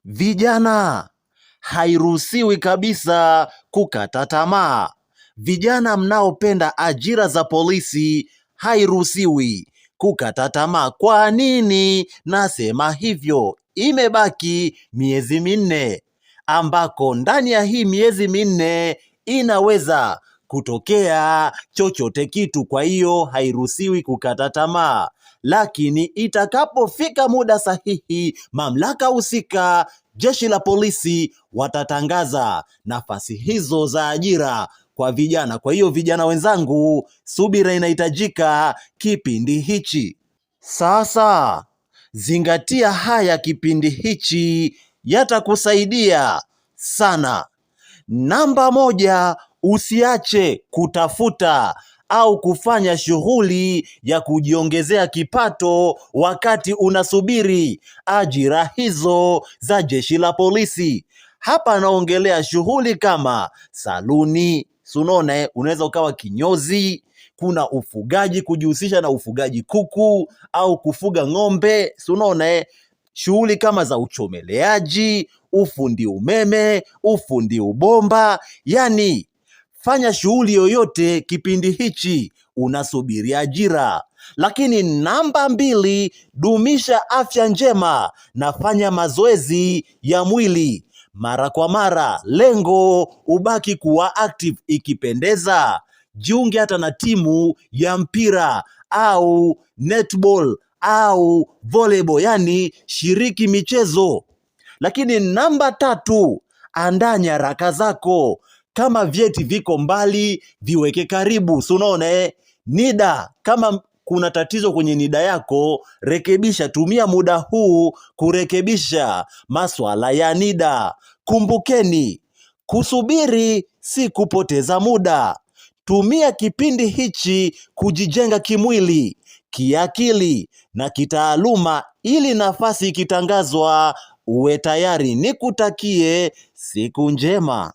Vijana, hairuhusiwi kabisa kukata tamaa. Vijana mnaopenda ajira za polisi, hairuhusiwi kukata tamaa. Kwa nini nasema hivyo? Imebaki miezi minne ambako ndani ya hii miezi minne inaweza kutokea chochote kitu. Kwa hiyo hairuhusiwi kukata tamaa. Lakini itakapofika muda sahihi, mamlaka husika, jeshi la polisi watatangaza nafasi hizo za ajira kwa vijana. Kwa hiyo vijana wenzangu, subira inahitajika kipindi hichi. Sasa zingatia haya kipindi hichi, yatakusaidia sana. Namba moja, usiache kutafuta au kufanya shughuli ya kujiongezea kipato wakati unasubiri ajira hizo za jeshi la polisi. Hapa naongelea shughuli kama saluni, sunone, unaweza ukawa kinyozi, kuna ufugaji, kujihusisha na ufugaji kuku au kufuga ng'ombe, sunone, shughuli kama za uchomeleaji, ufundi umeme, ufundi ubomba, yani fanya shughuli yoyote kipindi hichi unasubiri ajira. Lakini namba mbili, dumisha afya njema na fanya mazoezi ya mwili mara kwa mara. Lengo ubaki kuwa active. Ikipendeza, jiunge hata na timu ya mpira au netball au volleyball, yani shiriki michezo. Lakini namba tatu, andaa nyaraka zako. Kama vyeti viko mbali, viweke karibu. Unaona, NIDA, kama kuna tatizo kwenye NIDA yako, rekebisha. Tumia muda huu kurekebisha maswala ya NIDA. Kumbukeni, kusubiri si kupoteza muda. Tumia kipindi hichi kujijenga kimwili, kiakili na kitaaluma, ili nafasi ikitangazwa uwe tayari. Nikutakie siku njema.